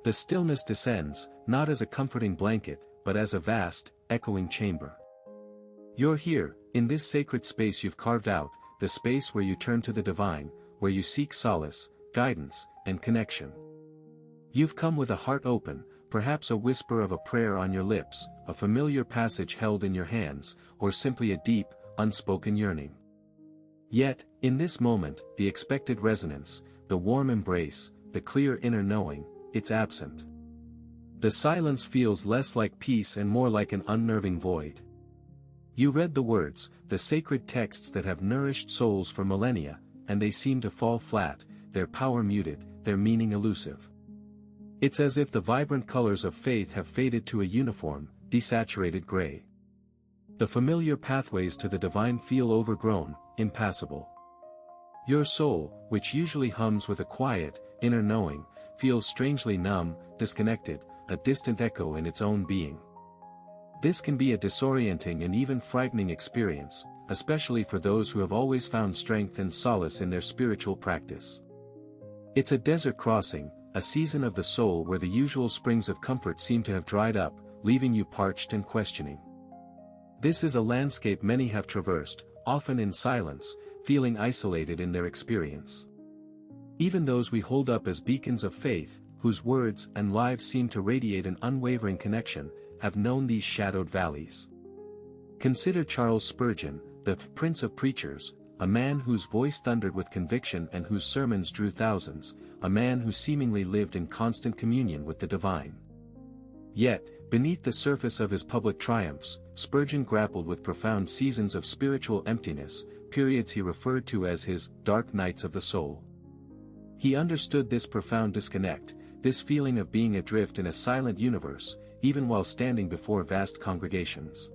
The stillness descends, not as a comforting blanket, but as a vast, echoing chamber. You're here, in this sacred space you've carved out, the space where you turn to the divine, where you seek solace, guidance, and connection. You've come with a heart open, perhaps a whisper of a prayer on your lips, a familiar passage held in your hands, or simply a deep, unspoken yearning. Yet, in this moment, the expected resonance, the warm embrace, the clear inner knowing, it's absent. The silence feels less like peace and more like an unnerving void. You read the words, the sacred texts that have nourished souls for millennia, and they seem to fall flat, their power muted, their meaning elusive. It's as if the vibrant colors of faith have faded to a uniform, desaturated gray. The familiar pathways to the divine feel overgrown, impassable. Your soul, which usually hums with a quiet, inner knowing, feels strangely numb, disconnected, a distant echo in its own being. This can be a disorienting and even frightening experience, especially for those who have always found strength and solace in their spiritual practice. It's a desert crossing, a season of the soul where the usual springs of comfort seem to have dried up, leaving you parched and questioning. This is a landscape many have traversed, often in silence, feeling isolated in their experience. Even those we hold up as beacons of faith, whose words and lives seem to radiate an unwavering connection, have known these shadowed valleys. Consider Charles Spurgeon, the Prince of Preachers, a man whose voice thundered with conviction and whose sermons drew thousands, a man who seemingly lived in constant communion with the divine. Yet, beneath the surface of his public triumphs, Spurgeon grappled with profound seasons of spiritual emptiness, periods he referred to as his dark nights of the soul. He understood this profound disconnect, this feeling of being adrift in a silent universe, even while standing before vast congregations.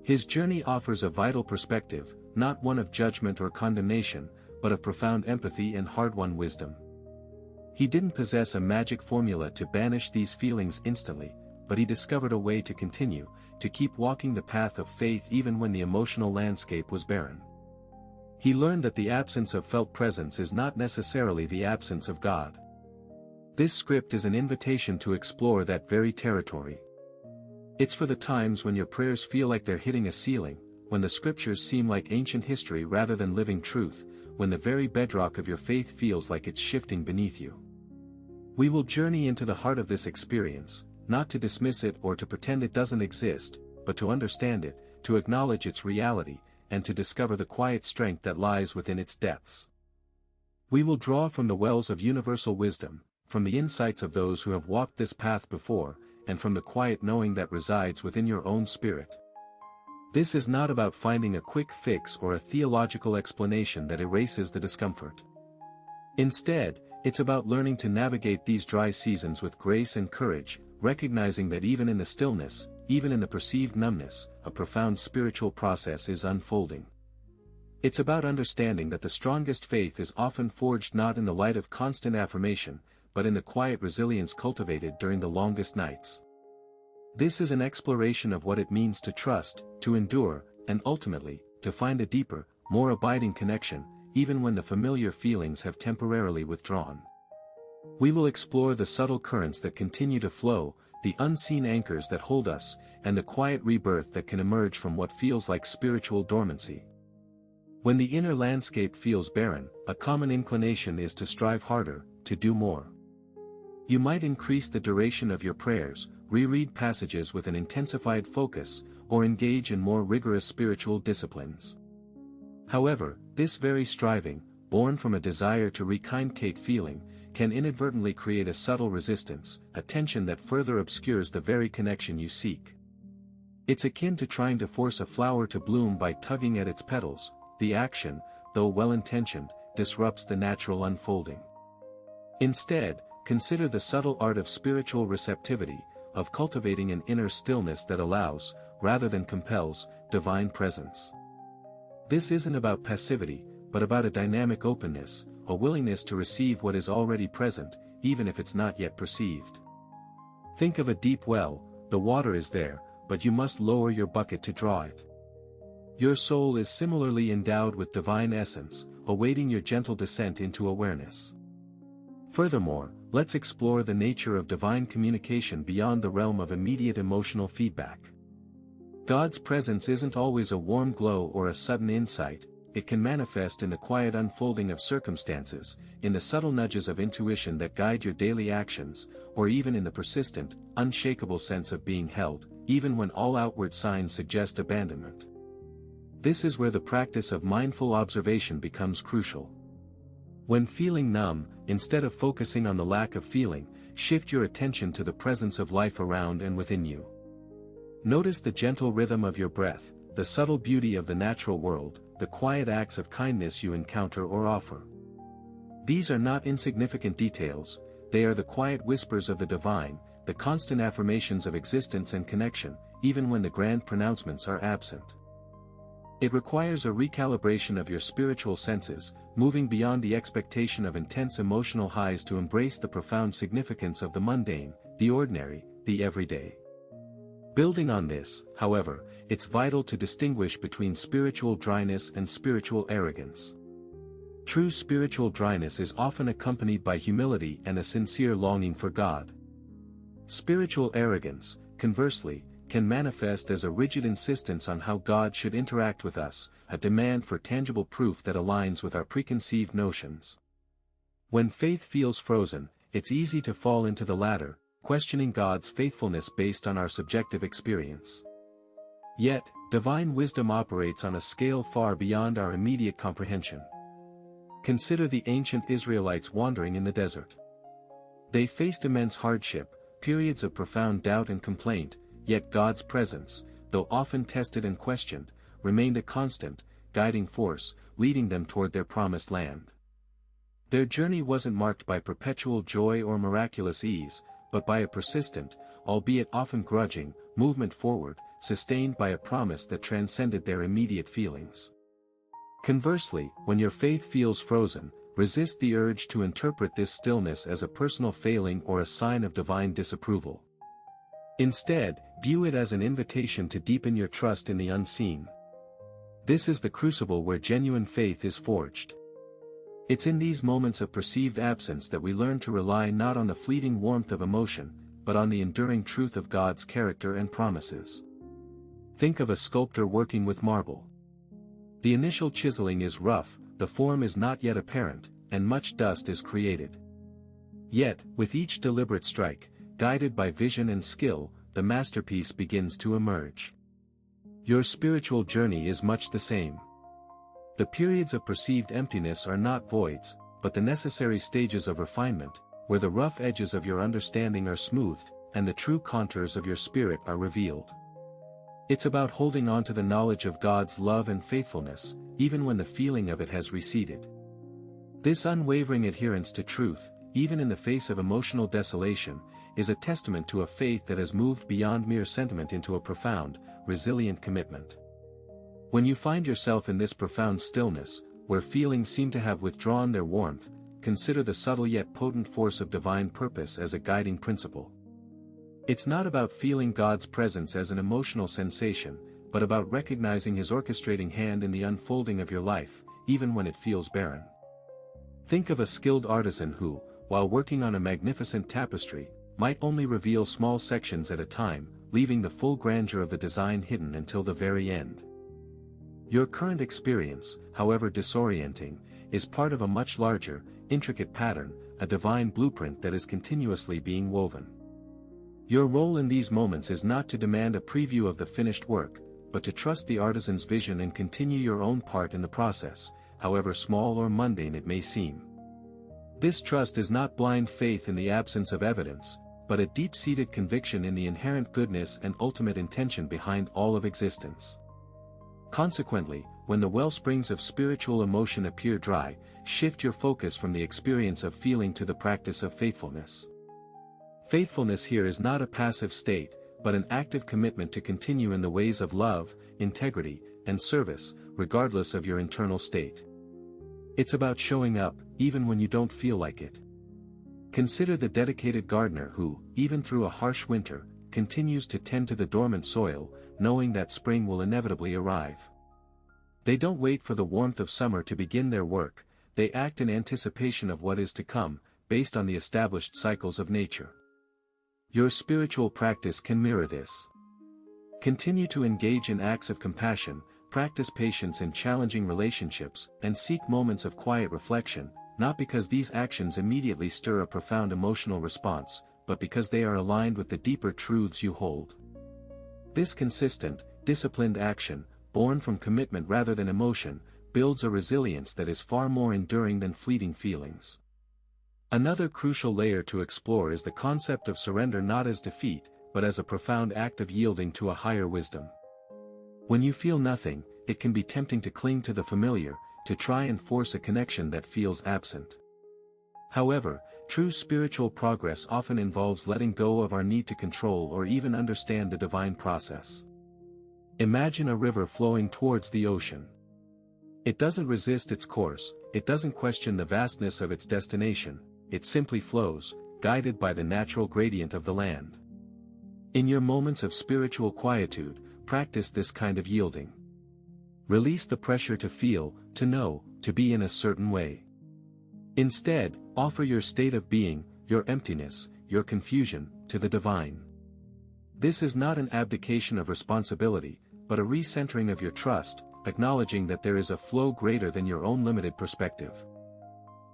His journey offers a vital perspective, not one of judgment or condemnation, but of profound empathy and hard-won wisdom. He didn't possess a magic formula to banish these feelings instantly, but he discovered a way to continue, to keep walking the path of faith even when the emotional landscape was barren. He learned that the absence of felt presence is not necessarily the absence of God. This script is an invitation to explore that very territory. It's for the times when your prayers feel like they're hitting a ceiling, when the scriptures seem like ancient history rather than living truth, when the very bedrock of your faith feels like it's shifting beneath you. We will journey into the heart of this experience, not to dismiss it or to pretend it doesn't exist, but to understand it, to acknowledge its reality, and to discover the quiet strength that lies within its depths. We will draw from the wells of universal wisdom, from the insights of those who have walked this path before, and from the quiet knowing that resides within your own spirit. This is not about finding a quick fix or a theological explanation that erases the discomfort. Instead, it's about learning to navigate these dry seasons with grace and courage, recognizing that even in the stillness, even in the perceived numbness, a profound spiritual process is unfolding. It's about understanding that the strongest faith is often forged not in the light of constant affirmation, but in the quiet resilience cultivated during the longest nights. This is an exploration of what it means to trust, to endure, and ultimately, to find a deeper, more abiding connection, even when the familiar feelings have temporarily withdrawn. We will explore the subtle currents that continue to flow, the unseen anchors that hold us, and the quiet rebirth that can emerge from what feels like spiritual dormancy. When the inner landscape feels barren, a common inclination is to strive harder, to do more. You might increase the duration of your prayers, reread passages with an intensified focus, or engage in more rigorous spiritual disciplines. However, this very striving, born from a desire to rekindle feeling, can inadvertently create a subtle resistance, a tension that further obscures the very connection you seek. It's akin to trying to force a flower to bloom by tugging at its petals. The action, though well-intentioned, disrupts the natural unfolding. Instead, consider the subtle art of spiritual receptivity, of cultivating an inner stillness that allows, rather than compels, divine presence. This isn't about passivity, but about a dynamic openness, a willingness to receive what is already present, even if it's not yet perceived. Think of a deep well, the water is there, but you must lower your bucket to draw it. Your soul is similarly endowed with divine essence, awaiting your gentle descent into awareness. Furthermore, let's explore the nature of divine communication beyond the realm of immediate emotional feedback. God's presence isn't always a warm glow or a sudden insight. It can manifest in the quiet unfolding of circumstances, in the subtle nudges of intuition that guide your daily actions, or even in the persistent, unshakable sense of being held, even when all outward signs suggest abandonment. This is where the practice of mindful observation becomes crucial. When feeling numb, instead of focusing on the lack of feeling, shift your attention to the presence of life around and within you. Notice the gentle rhythm of your breath, the subtle beauty of the natural world, the quiet acts of kindness you encounter or offer. These are not insignificant details, they are the quiet whispers of the divine, the constant affirmations of existence and connection, even when the grand pronouncements are absent. It requires a recalibration of your spiritual senses, moving beyond the expectation of intense emotional highs to embrace the profound significance of the mundane, the ordinary, the everyday. Building on this, however, it's vital to distinguish between spiritual dryness and spiritual arrogance. True spiritual dryness is often accompanied by humility and a sincere longing for God. Spiritual arrogance, conversely, can manifest as a rigid insistence on how God should interact with us, a demand for tangible proof that aligns with our preconceived notions. When faith feels frozen, it's easy to fall into the latter, questioning God's faithfulness based on our subjective experience. Yet, divine wisdom operates on a scale far beyond our immediate comprehension. Consider the ancient Israelites wandering in the desert. They faced immense hardship, periods of profound doubt and complaint, yet God's presence, though often tested and questioned, remained a constant, guiding force, leading them toward their promised land. Their journey wasn't marked by perpetual joy or miraculous ease, but by a persistent, albeit often grudging, movement forward, sustained by a promise that transcended their immediate feelings. Conversely, when your faith feels frozen, resist the urge to interpret this stillness as a personal failing or a sign of divine disapproval. Instead, view it as an invitation to deepen your trust in the unseen. This is the crucible where genuine faith is forged. It's in these moments of perceived absence that we learn to rely not on the fleeting warmth of emotion, but on the enduring truth of God's character and promises. Think of a sculptor working with marble. The initial chiseling is rough, the form is not yet apparent, and much dust is created. Yet, with each deliberate strike, guided by vision and skill, the masterpiece begins to emerge. Your spiritual journey is much the same. The periods of perceived emptiness are not voids, but the necessary stages of refinement, where the rough edges of your understanding are smoothed, and the true contours of your spirit are revealed. It's about holding on to the knowledge of God's love and faithfulness, even when the feeling of it has receded. This unwavering adherence to truth, even in the face of emotional desolation, is a testament to a faith that has moved beyond mere sentiment into a profound, resilient commitment. When you find yourself in this profound stillness, where feelings seem to have withdrawn their warmth, consider the subtle yet potent force of divine purpose as a guiding principle. It's not about feeling God's presence as an emotional sensation, but about recognizing His orchestrating hand in the unfolding of your life, even when it feels barren. Think of a skilled artisan who, while working on a magnificent tapestry, might only reveal small sections at a time, leaving the full grandeur of the design hidden until the very end. Your current experience, however disorienting, is part of a much larger, intricate pattern, a divine blueprint that is continuously being woven. Your role in these moments is not to demand a preview of the finished work, but to trust the artisan's vision and continue your own part in the process, however small or mundane it may seem. This trust is not blind faith in the absence of evidence, but a deep-seated conviction in the inherent goodness and ultimate intention behind all of existence. Consequently, when the wellsprings of spiritual emotion appear dry, shift your focus from the experience of feeling to the practice of faithfulness. Faithfulness here is not a passive state, but an active commitment to continue in the ways of love, integrity, and service, regardless of your internal state. It's about showing up, even when you don't feel like it. Consider the dedicated gardener who, even through a harsh winter, continues to tend to the dormant soil, knowing that spring will inevitably arrive. They don't wait for the warmth of summer to begin their work, they act in anticipation of what is to come, based on the established cycles of nature. Your spiritual practice can mirror this. Continue to engage in acts of compassion, practice patience in challenging relationships, and seek moments of quiet reflection, not because these actions immediately stir a profound emotional response, but because they are aligned with the deeper truths you hold. This consistent, disciplined action, born from commitment rather than emotion, builds a resilience that is far more enduring than fleeting feelings. Another crucial layer to explore is the concept of surrender, not as defeat, but as a profound act of yielding to a higher wisdom. When you feel nothing, it can be tempting to cling to the familiar, to try and force a connection that feels absent. However, true spiritual progress often involves letting go of our need to control or even understand the divine process. Imagine a river flowing towards the ocean. It doesn't resist its course, it doesn't question the vastness of its destination, it simply flows, guided by the natural gradient of the land. In your moments of spiritual quietude, practice this kind of yielding. Release the pressure to feel, to know, to be in a certain way. Instead, offer your state of being, your emptiness, your confusion, to the divine. This is not an abdication of responsibility, but a recentering of your trust, acknowledging that there is a flow greater than your own limited perspective.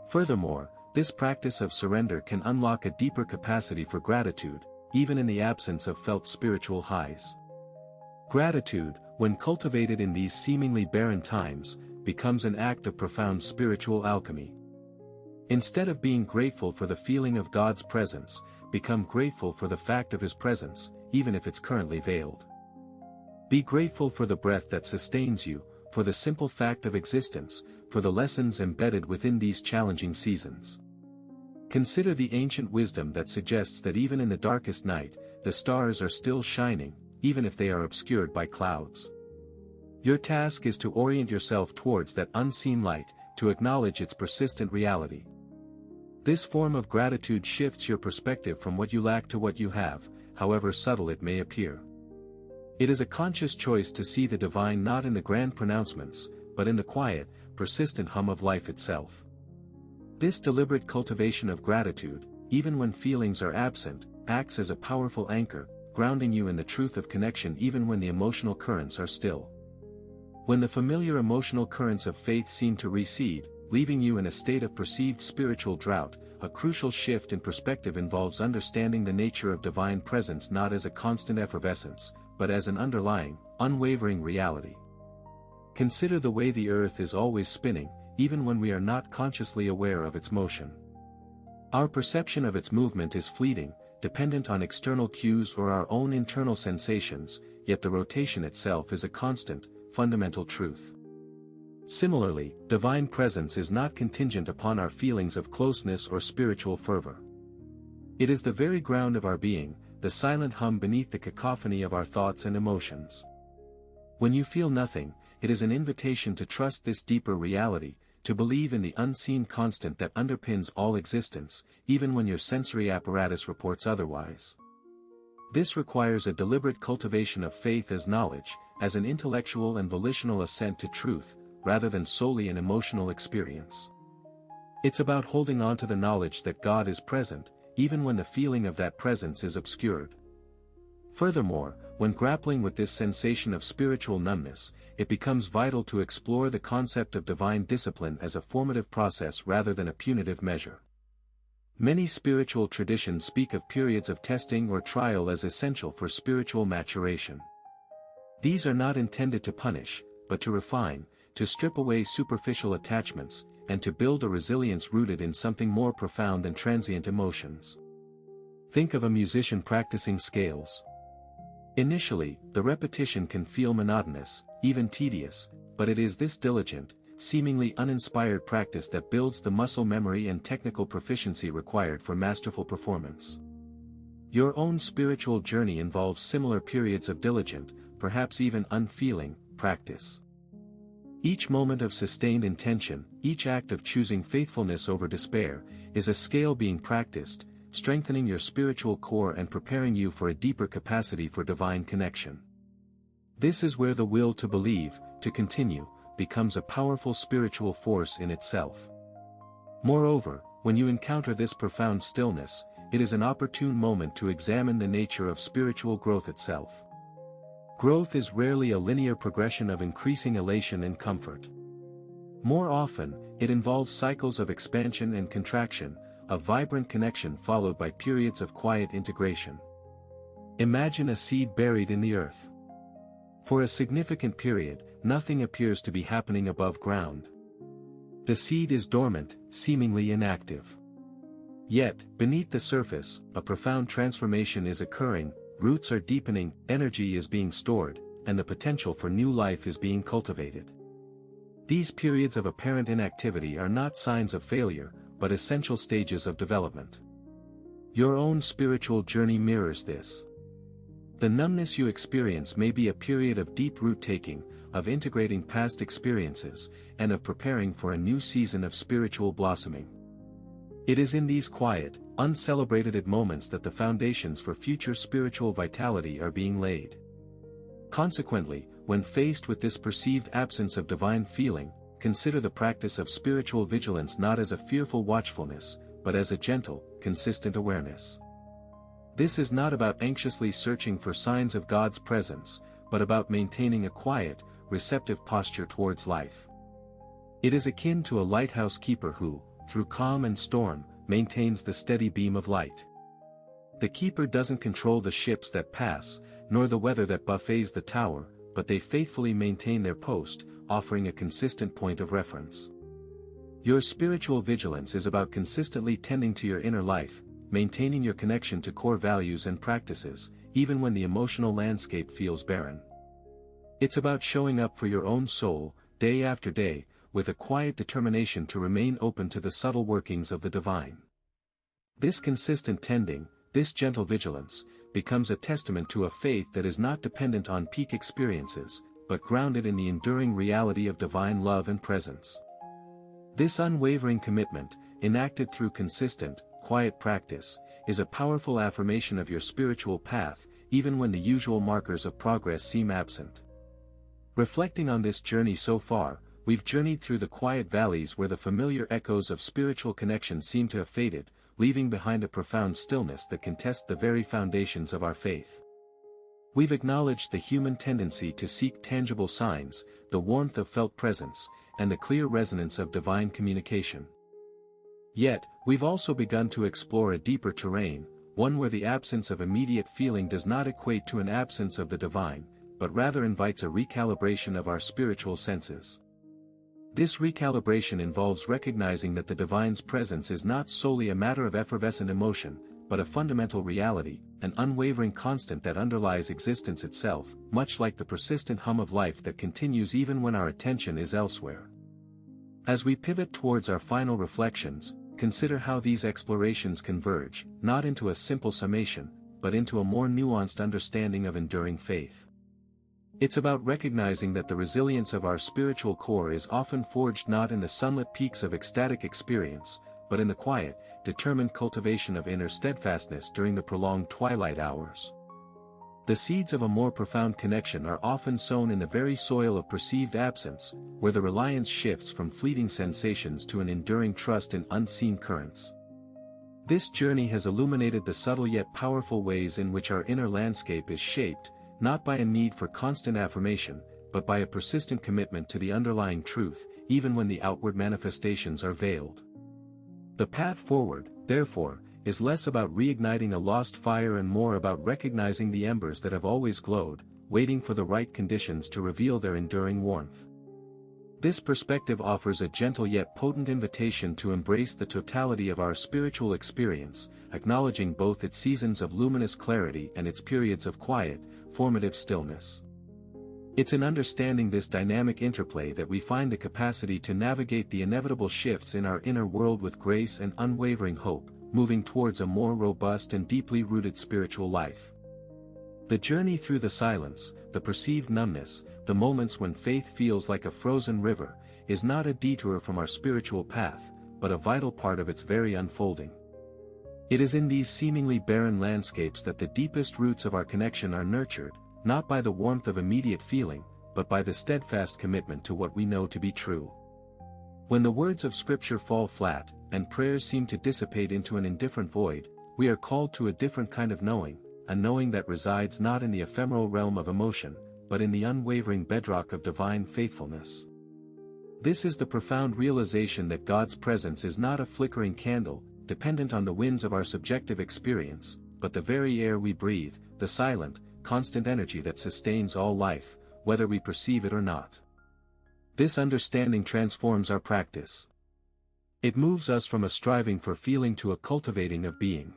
Furthermore, this practice of surrender can unlock a deeper capacity for gratitude, even in the absence of felt spiritual highs. Gratitude, when cultivated in these seemingly barren times, becomes an act of profound spiritual alchemy. Instead of being grateful for the feeling of God's presence, become grateful for the fact of His presence, even if it's currently veiled. Be grateful for the breath that sustains you, for the simple fact of existence, for the lessons embedded within these challenging seasons. Consider the ancient wisdom that suggests that even in the darkest night, the stars are still shining, even if they are obscured by clouds. Your task is to orient yourself towards that unseen light, to acknowledge its persistent reality. This form of gratitude shifts your perspective from what you lack to what you have, however subtle it may appear. It is a conscious choice to see the divine not in the grand pronouncements, but in the quiet, persistent hum of life itself. This deliberate cultivation of gratitude, even when feelings are absent, acts as a powerful anchor, grounding you in the truth of connection even when the emotional currents are still. When the familiar emotional currents of faith seem to recede, leaving you in a state of perceived spiritual drought, a crucial shift in perspective involves understanding the nature of divine presence not as a constant effervescence, but as an underlying, unwavering reality. Consider the way the earth is always spinning, even when we are not consciously aware of its motion. Our perception of its movement is fleeting, dependent on external cues or our own internal sensations, yet the rotation itself is a constant, fundamental truth. Similarly, divine presence is not contingent upon our feelings of closeness or spiritual fervor. It is the very ground of our being, the silent hum beneath the cacophony of our thoughts and emotions. When you feel nothing, it is an invitation to trust this deeper reality, to believe in the unseen constant that underpins all existence, even when your sensory apparatus reports otherwise. This requires a deliberate cultivation of faith as knowledge, as an intellectual and volitional assent to truth, rather than solely an emotional experience. It's about holding on to the knowledge that God is present, even when the feeling of that presence is obscured. Furthermore, when grappling with this sensation of spiritual numbness, it becomes vital to explore the concept of divine discipline as a formative process rather than a punitive measure. Many spiritual traditions speak of periods of testing or trial as essential for spiritual maturation. These are not intended to punish, but to refine, to strip away superficial attachments, and to build a resilience rooted in something more profound than transient emotions. Think of a musician practicing scales. Initially, the repetition can feel monotonous, even tedious, but it is this diligent, seemingly uninspired practice that builds the muscle memory and technical proficiency required for masterful performance. Your own spiritual journey involves similar periods of diligent, perhaps even unfeeling, practice. Each moment of sustained intention, each act of choosing faithfulness over despair, is a scale being practiced, strengthening your spiritual core and preparing you for a deeper capacity for divine connection. This is where the will to believe, to continue, becomes a powerful spiritual force in itself. Moreover, when you encounter this profound stillness, it is an opportune moment to examine the nature of spiritual growth itself. Growth is rarely a linear progression of increasing elation and comfort. More often, it involves cycles of expansion and contraction, a vibrant connection followed by periods of quiet integration. Imagine a seed buried in the earth. For a significant period, nothing appears to be happening above ground. The seed is dormant, seemingly inactive. Yet, beneath the surface, a profound transformation is occurring, roots are deepening, energy is being stored, and the potential for new life is being cultivated. These periods of apparent inactivity are not signs of failure, but essential stages of development. Your own spiritual journey mirrors this. The numbness you experience may be a period of deep root-taking, of integrating past experiences, and of preparing for a new season of spiritual blossoming. It is in these quiet, uncelebrated moments that the foundations for future spiritual vitality are being laid. Consequently, when faced with this perceived absence of divine feeling, consider the practice of spiritual vigilance not as a fearful watchfulness, but as a gentle, consistent awareness. This is not about anxiously searching for signs of God's presence, but about maintaining a quiet, receptive posture towards life. It is akin to a lighthouse keeper who, through calm and storm, maintains the steady beam of light. The keeper doesn't control the ships that pass, nor the weather that buffets the tower, but they faithfully maintain their post, offering a consistent point of reference. Your spiritual vigilance is about consistently tending to your inner life, maintaining your connection to core values and practices, even when the emotional landscape feels barren. It's about showing up for your own soul, day after day, with a quiet determination to remain open to the subtle workings of the divine. This consistent tending, this gentle vigilance, becomes a testament to a faith that is not dependent on peak experiences, but grounded in the enduring reality of divine love and presence. This unwavering commitment, enacted through consistent, quiet practice, is a powerful affirmation of your spiritual path, even when the usual markers of progress seem absent. Reflecting on this journey so far, we've journeyed through the quiet valleys where the familiar echoes of spiritual connection seem to have faded, leaving behind a profound stillness that can test the very foundations of our faith. We've acknowledged the human tendency to seek tangible signs, the warmth of felt presence, and the clear resonance of divine communication. Yet, we've also begun to explore a deeper terrain, one where the absence of immediate feeling does not equate to an absence of the divine, but rather invites a recalibration of our spiritual senses. This recalibration involves recognizing that the divine's presence is not solely a matter of effervescent emotion, but a fundamental reality, an unwavering constant that underlies existence itself, much like the persistent hum of life that continues even when our attention is elsewhere. As we pivot towards our final reflections, consider how these explorations converge, not into a simple summation, but into a more nuanced understanding of enduring faith. It's about recognizing that the resilience of our spiritual core is often forged not in the sunlit peaks of ecstatic experience, but in the quiet, determined cultivation of inner steadfastness during the prolonged twilight hours. The seeds of a more profound connection are often sown in the very soil of perceived absence, where the reliance shifts from fleeting sensations to an enduring trust in unseen currents. This journey has illuminated the subtle yet powerful ways in which our inner landscape is shaped, not by a need for constant affirmation, but by a persistent commitment to the underlying truth, even when the outward manifestations are veiled. The path forward, therefore, is less about reigniting a lost fire and more about recognizing the embers that have always glowed, waiting for the right conditions to reveal their enduring warmth. This perspective offers a gentle yet potent invitation to embrace the totality of our spiritual experience, acknowledging both its seasons of luminous clarity and its periods of quiet, formative stillness. It's in understanding this dynamic interplay that we find the capacity to navigate the inevitable shifts in our inner world with grace and unwavering hope, moving towards a more robust and deeply rooted spiritual life. The journey through the silence, the perceived numbness, the moments when faith feels like a frozen river, is not a detour from our spiritual path, but a vital part of its very unfolding. It is in these seemingly barren landscapes that the deepest roots of our connection are nurtured, not by the warmth of immediate feeling, but by the steadfast commitment to what we know to be true. When the words of Scripture fall flat, and prayers seem to dissipate into an indifferent void, we are called to a different kind of knowing, a knowing that resides not in the ephemeral realm of emotion, but in the unwavering bedrock of divine faithfulness. This is the profound realization that God's presence is not a flickering candle, dependent on the winds of our subjective experience, but the very air we breathe, the silent, constant energy that sustains all life, whether we perceive it or not. This understanding transforms our practice. It moves us from a striving for feeling to a cultivating of being.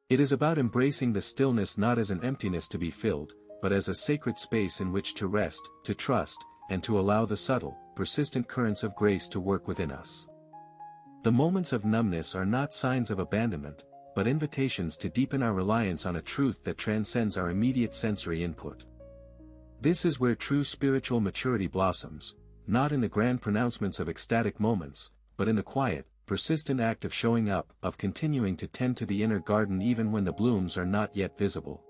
It is about embracing the stillness not as an emptiness to be filled, but as a sacred space in which to rest, to trust, and to allow the subtle, persistent currents of grace to work within us. The moments of numbness are not signs of abandonment, but invitations to deepen our reliance on a truth that transcends our immediate sensory input. This is where true spiritual maturity blossoms, not in the grand pronouncements of ecstatic moments, but in the quiet, persistent act of showing up, of continuing to tend to the inner garden even when the blooms are not yet visible.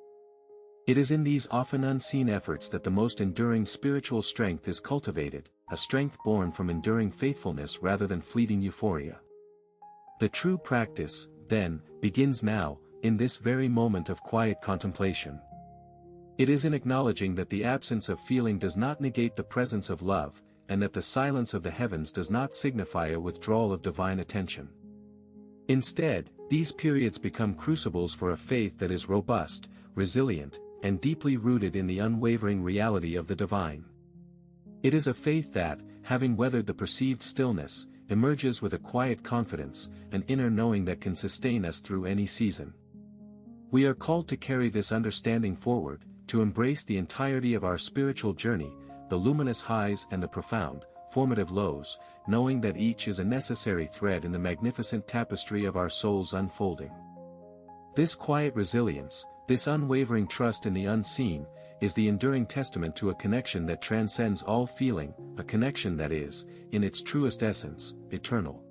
It is in these often unseen efforts that the most enduring spiritual strength is cultivated, a strength born from enduring faithfulness rather than fleeting euphoria. The true practice, then, begins now, in this very moment of quiet contemplation. It is in acknowledging that the absence of feeling does not negate the presence of love, and that the silence of the heavens does not signify a withdrawal of divine attention. Instead, these periods become crucibles for a faith that is robust, resilient, and deeply rooted in the unwavering reality of the divine. It is a faith that, having weathered the perceived stillness, emerges with a quiet confidence, an inner knowing that can sustain us through any season. We are called to carry this understanding forward, to embrace the entirety of our spiritual journey, the luminous highs and the profound, formative lows, knowing that each is a necessary thread in the magnificent tapestry of our soul's unfolding. This quiet resilience, this unwavering trust in the unseen, is the enduring testament to a connection that transcends all feeling, a connection that is, in its truest essence, eternal.